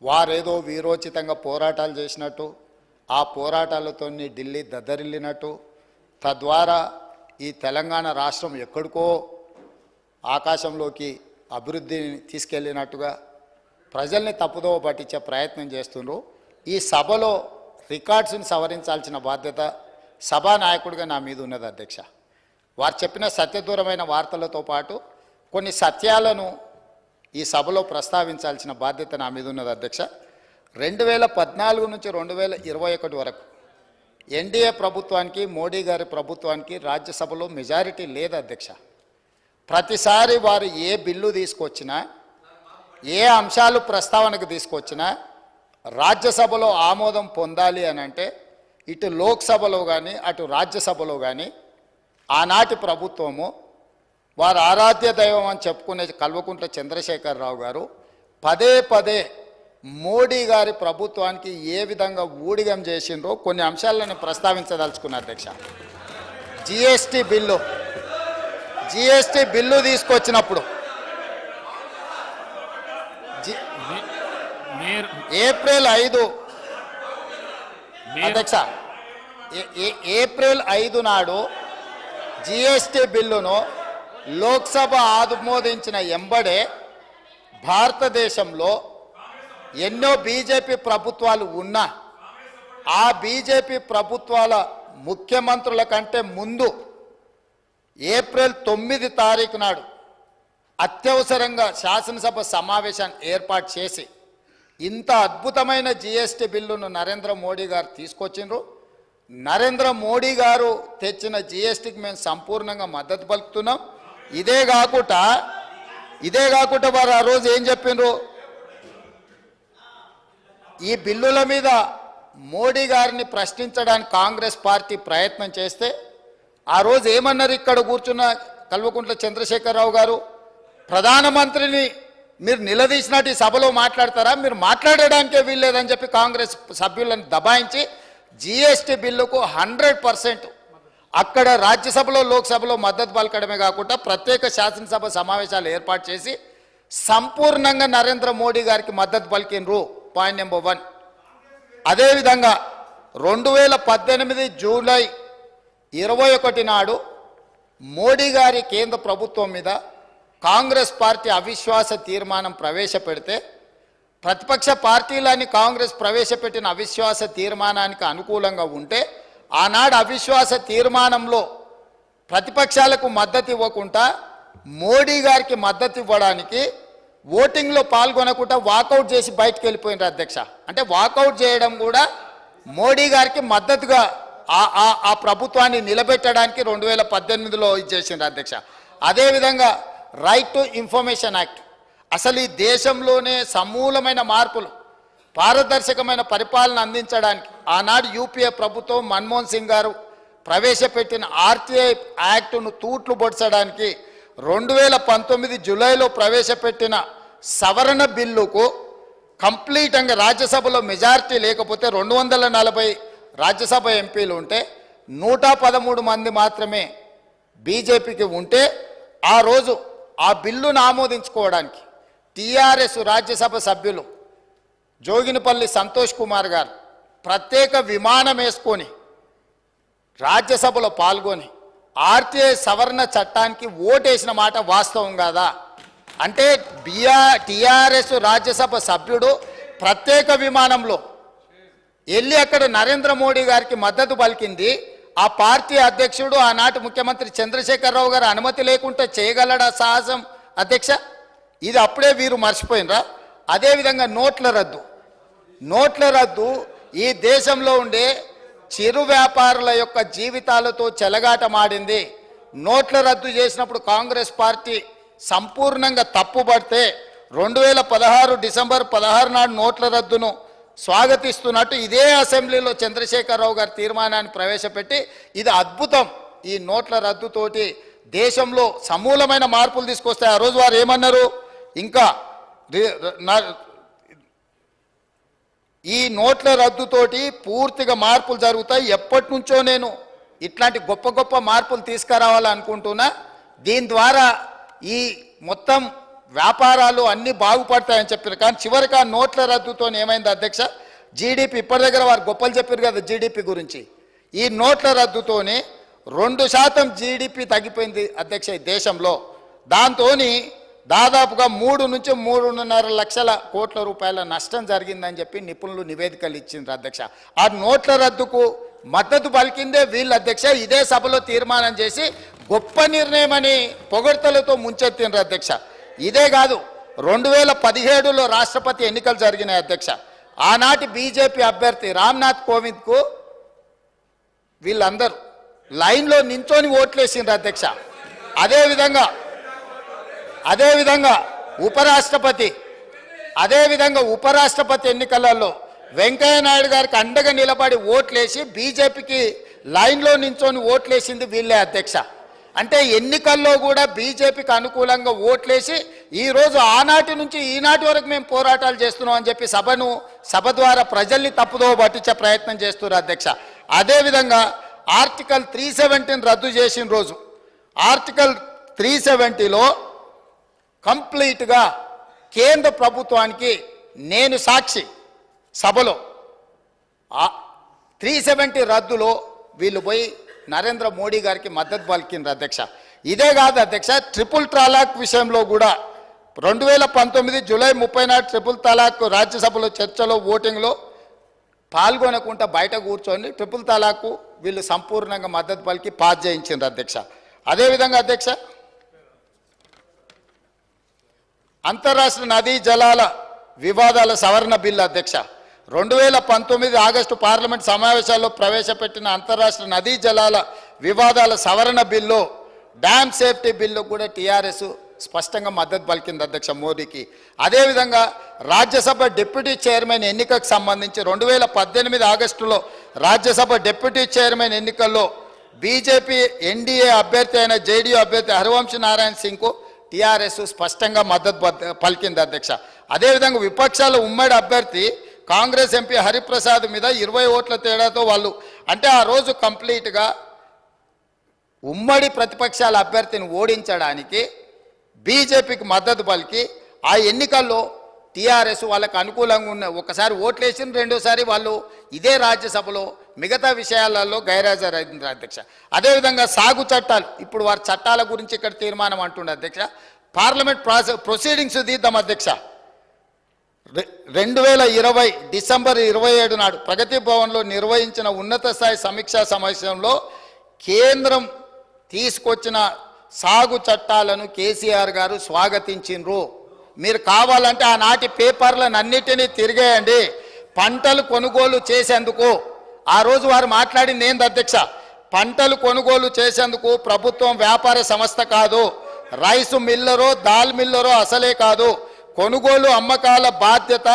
వారేదో వీరోచితంగా పోరాటాలు చేసినట్టు, ఆ పోరాటాలతో ఢిల్లీ దద్దరిల్లినట్టు, తద్వారా ఈ తెలంగాణ రాష్ట్రం ఎక్కడికో ఆకాశంలోకి అభివృద్ధిని తీసుకెళ్ళినట్టుగా ప్రజల్ని తప్పుదోవ పట్టించే ప్రయత్నం చేస్తున్నారు. ఈ సభలో రికార్డ్స్ని సవరించాల్సిన బాధ్యత సభానాయకుడిగా నా మీద ఉన్నది అధ్యక్ష. వారు చెప్పిన సత్యదూరమైన వార్తలతో పాటు కొన్ని సత్యాలను ఈ సభలో ప్రస్తావించాల్సిన బాధ్యత నా మీద ఉన్నది అధ్యక్ష. 2014 నుంచి 2021 వరకు ఎన్డీఏ ప్రభుత్వానికి, మోడీ గారి ప్రభుత్వానికి రాజ్యసభలో మెజారిటీ లేదు అధ్యక్ష. ప్రతిసారి వారు ఏ బిల్లు తీసుకొచ్చినా, ఏ అంశాలు ప్రస్తావనకు తీసుకొచ్చినా రాజ్యసభలో ఆమోదం పొందాలి అని అంటే ఇటు లోక్సభలో కానీ అటు రాజ్యసభలో కానీ ఆనాటి ప్రభుత్వము వారు ఆరాధ్య దైవం అని చెప్పుకునే కల్వకుంట్ల చంద్రశేఖరరావు గారు పదే పదే మోడీ గారి ప్రభుత్వానికి ఏ విధంగా ఊడిగం చేసిండ్రో కొన్ని అంశాలను ప్రస్తావించదలుచుకున్నారు అధ్యక్ష. జిఎస్టీ బిల్లు తీసుకొచ్చినప్పుడు ఏప్రిల్ 5 అధ్యక్ష, ఏప్రిల్ 5 నాడు జిఎస్టీ బిల్లును లోక్సభ ఆమోదించిన ఎంబడే భారతదేశంలో ఎన్నో బీజేపీ ప్రభుత్వాలు ఉన్నా ఆ బీజేపీ ప్రభుత్వాల ముఖ్యమంత్రుల కంటే ముందు ఏప్రిల్ 9 తారీఖు నాడు అత్యవసరంగా శాసనసభ సమావేశాన్ని ఏర్పాటు చేసి ఇంత అద్భుతమైన జిఎస్టీ బిల్లును నరేంద్ర మోడీ గారు తీసుకొచ్చిండ్రు. నరేంద్ర మోడీ గారు తెచ్చిన జిఎస్టీకి మేము సంపూర్ణంగా మద్దతు పలుకుతున్నాం. ఇదే కాకుండా వారు ఆ రోజు ఏం చెప్పిండ్రు, ఈ బిల్లుల మీద మోడీ గారిని ప్రశ్నించడానికి కాంగ్రెస్ పార్టీ ప్రయత్నం చేస్తే ఆ రోజు ఏమన్నారు ఇక్కడ కూర్చున్న కల్వకుంట్ల చంద్రశేఖరరావు గారు, ప్రధానమంత్రిని మీరు నిలదీసినట్టు ఈ సభలో మాట్లాడతారా, మీరు మాట్లాడడానికే వీల్లేదని చెప్పి కాంగ్రెస్ సభ్యులను దబాయించి జిఎస్టీ బిల్లుకు 100% అక్కడ రాజ్యసభలో లోక్సభలో మద్దతు పలకడమే కాకుండా ప్రత్యేక శాసనసభ సమావేశాలు ఏర్పాటు చేసి సంపూర్ణంగా నరేంద్ర మోడీ గారికి మద్దతు పలికినరు. Point number 1. అదేవిధంగా 2018 జూలై 21 నాడు మోడీ గారి కేంద్ర ప్రభుత్వం మీద కాంగ్రెస్ పార్టీ అవిశ్వాస తీర్మానం ప్రవేశపెడితే ప్రతిపక్ష పార్టీలని కాంగ్రెస్ ప్రవేశపెట్టిన అవిశ్వాస తీర్మానానికి అనుకూలంగా ఉంటే ఆనాడు అవిశ్వాస తీర్మానంలో ప్రతిపక్షాలకు మద్దతు ఇవ్వకుండా మోడీ గారికి మద్దతు ఇవ్వడానికి ఓటింగ్లో పాల్గొనకుండా వాకౌట్ చేసి బయటకు వెళ్ళిపోయినారు అధ్యక్ష. అంటే వాకౌట్ చేయడం కూడా మోడీ గారికి మద్దతుగా ఆ ప్రభుత్వాన్ని నిలబెట్టడానికి 2018లో ఇచ్చేసిండ్రు అధ్యక్ష. అదేవిధంగా రైట్ టు ఇన్ఫర్మేషన్ యాక్ట్, అసలు ఈ దేశంలోనే సమూలమైన మార్పులు, పారదర్శకమైన పరిపాలన అందించడానికి ఆనాడు యూపీఏ ప్రభుత్వం మన్మోహన్ సింగ్ గారు ప్రవేశపెట్టిన ఆర్టీఐ యాక్టును తూట్లు పొడ్చడానికి 2019 జూలైలో ప్రవేశపెట్టిన సవరణ బిల్లుకు కంప్లీట్గా రాజ్యసభలో మెజారిటీ లేకపోతే 240 రాజ్యసభ ఎంపీలు ఉంటే 113 మంది మాత్రమే బీజేపీకి ఉంటే ఆ రోజు ఆ బిల్లును ఆమోదించుకోవడానికి టీఆర్ఎస్ రాజ్యసభ సభ్యులు జోగినిపల్లి సంతోష్ కుమార్ గారు ప్రత్యేక విమానం వేసుకొని రాజ్యసభలో పాల్గొని ఆర్టీఐ సవరణ చట్టానికి ఓటేసిన మాట వాస్తవం కాదా? అంటే టీఆర్ఎస్ రాజ్యసభ సభ్యుడు ప్రత్యేక విమానంలో వెళ్ళి అక్కడ నరేంద్ర మోడీ గారికి మద్దతు పలికింది. ఆ పార్టీ అధ్యక్షుడు ఆనాటి ముఖ్యమంత్రి చంద్రశేఖరరావు గారు అనుమతి లేకుండా చేయగలడా సాహసం అధ్యక్ష? ఇది అప్పుడే వీరు మర్చిపోయినరా? అదేవిధంగా నోట్ల రద్దు ఈ దేశంలో ఉండే చిరు వ్యాపారుల యొక్క జీవితాలతో చెలగాటమాడింది. నోట్ల రద్దు చేసినప్పుడు కాంగ్రెస్ పార్టీ సంపూర్ణంగా తప్పుపడితే 2016 డిసెంబర్ 16 నాడు నోట్ల రద్దును స్వాగతిస్తున్నట్టు ఇదే అసెంబ్లీలో చంద్రశేఖరరావు గారి తీర్మానాన్ని ప్రవేశపెట్టి ఇది అద్భుతం, ఈ నోట్ల రద్దుతోటి దేశంలో సమూలమైన మార్పులు తీసుకొస్తాయి. ఆ రోజు వారు ఏమన్నారు, ఇంకా ఈ నోట్ల రద్దుతోటి పూర్తిగా మార్పులు జరుగుతాయి, ఎప్పటి నుంచో నేను ఇట్లాంటి గొప్ప మార్పులు తీసుకురావాలనుకుంటున్నా, దీని ద్వారా ఈ మొత్తం వ్యాపారాలు అన్నీ బాగుపడతాయని చెప్పారు. కానీ చివరికి ఆ నోట్ల రద్దుతో ఏమైంది అధ్యక్ష, జీడిపి ఇప్పటి దగ్గర వారు గొప్పలు చెప్పారు కదా జీడిపి గురించి, ఈ నోట్ల రద్దుతోనే 2% జీడిపి తగ్గిపోయింది అధ్యక్ష ఈ దేశంలో. దాంతో దాదాపుగా 3 నుంచి 3.5 లక్షల కోట్ల రూపాయల నష్టం జరిగిందని చెప్పి నిపుణులు నివేదికలు ఇచ్చిండ్రు అధ్యక్ష. ఆ నోట్ల రద్దుకు మద్దతు పలికిందే వీళ్ళు అధ్యక్ష. ఇదే సభలో తీర్మానం చేసి గొప్ప నిర్ణయం అని పొగడ్తలతో ముంచెత్తిండ్రు అధ్యక్ష. ఇదే కాదు, 2017లో రాష్ట్రపతి ఎన్నికలు జరిగినాయి అధ్యక్ష. ఆనాటి బీజేపీ అభ్యర్థి రామ్నాథ్ కోవింద్కు వీళ్ళందరూ లైన్లో నించొని ఓట్లేసిండ్రు అధ్యక్ష. అదేవిధంగా ఉపరాష్ట్రపతి ఎన్నికలలో వెంకయ్య నాయుడు గారికి అండగా నిలబడి ఓట్లేసి బీజేపీకి లైన్లో నించొని ఓట్లేసింది వీళ్ళే అధ్యక్ష. అంటే ఎన్నికల్లో కూడా బీజేపీకి అనుకూలంగా ఓట్లేసి ఈరోజు ఆనాటి నుంచి ఈనాటి వరకు మేము పోరాటాలు చేస్తున్నాం అని చెప్పి సభ ద్వారా ప్రజల్ని తప్పుదో పట్టించే ప్రయత్నం చేస్తున్నారు అధ్యక్ష. అదేవిధంగా ఆర్టికల్ 370 రద్దు చేసిన రోజు ఆర్టికల్ 370లో కంప్లీట్గా కేంద్ర ప్రభుత్వానికి నేను సాక్షి సభలో 370 రద్దులో వీళ్ళు పోయి నరేంద్ర మోడీ గారికి మద్దతు పలికిండ్రు అధ్యక్ష. ఇదే కాదు అధ్యక్ష, ట్రిపుల్ తలాక్ విషయంలో కూడా 2019 జూలై 30 నాడు ట్రిపుల్ తలాక్ రాజ్యసభలో చర్చలో ఓటింగ్లో పాల్గొనకుండా బయట కూర్చొని ట్రిపుల్ తలాక్కు వీళ్ళు సంపూర్ణంగా మద్దతు పలికి పాస్ చేయించిండ్రు అధ్యక్ష. అదేవిధంగా అధ్యక్ష, అంతర్రాష్ట్ర నదీ జలాల వివాదాల సవరణ బిల్లు అధ్యక్ష, 2019 ఆగస్టు పార్లమెంట్ సమావేశాల్లో ప్రవేశపెట్టిన అంతర్రాష్ట్ర నదీ జలాల వివాదాల సవరణ బిల్లు, డ్యామ్ సేఫ్టీ బిల్లు కూడా టీఆర్ఎస్ స్పష్టంగా మద్దతు పలికింది అధ్యక్ష మోడీకి. అదేవిధంగా రాజ్యసభ డిప్యూటీ చైర్మన్ ఎన్నికకు సంబంధించి 2018 ఆగస్టులో రాజ్యసభ డిప్యూటీ చైర్మన్ ఎన్నికల్లో బీజేపీ ఎన్డీఏ అభ్యర్థి అయిన జేడీయూ అభ్యర్థి హరివంశ్ నారాయణ్ సింగ్కు టీఆర్ఎస్ స్పష్టంగా మద్దతు పలికింది అధ్యక్ష. అదేవిధంగా విపక్షాల ఉమ్మడి అభ్యర్థి కాంగ్రెస్ ఎంపీ హరిప్రసాద్ మీద 20 ఓట్ల తేడాతో వాళ్ళు అంటే ఆ రోజు కంప్లీట్గా ఉమ్మడి ప్రతిపక్షాల అభ్యర్థిని ఓడించడానికి బీజేపీకి మద్దతు పలికి ఆ ఎన్నికల్లో టీఆర్ఎస్ వాళ్ళకు అనుకూలంగా ఉన్న ఒకసారి ఓట్లేసిన రెండోసారి వాళ్ళు ఇదే రాజ్యసభలో మిగతా విషయాలలో గైర్హాజరైంది అధ్యక్ష. అదేవిధంగా సాగు చట్టాలు, ఇప్పుడు వారి చట్టాల గురించి ఇక్కడ తీర్మానం అంటుండే అధ్యక్ష. పార్లమెంట్ ప్రొసీడింగ్స్ తీద్దాం అధ్యక్ష. 2020 డిసెంబర్ 27 నాడు ప్రగతి భవన్లో నిర్వహించిన ఉన్నత స్థాయి సమీక్షా సమావేశంలో కేంద్రం తీసుకొచ్చిన సాగు చట్టాలను కేసీఆర్ గారు స్వాగతించిండ్రు. మీరు కావాలంటే ఆనాటి పేపర్లను అన్నిటినీ తిరిగేయండి. పంటలు కొనుగోలు చేసేందుకు ఆ రోజు వారు మాట్లాడింది ఏంది అధ్యక్ష, పంటలు కొనుగోలు చేసేందుకు ప్రభుత్వం వ్యాపార సంస్థ కాదు, రైసు మిల్లరో దాల్ మిల్లరో అసలే కాదు, కొనుగోలు అమ్మకాల బాధ్యత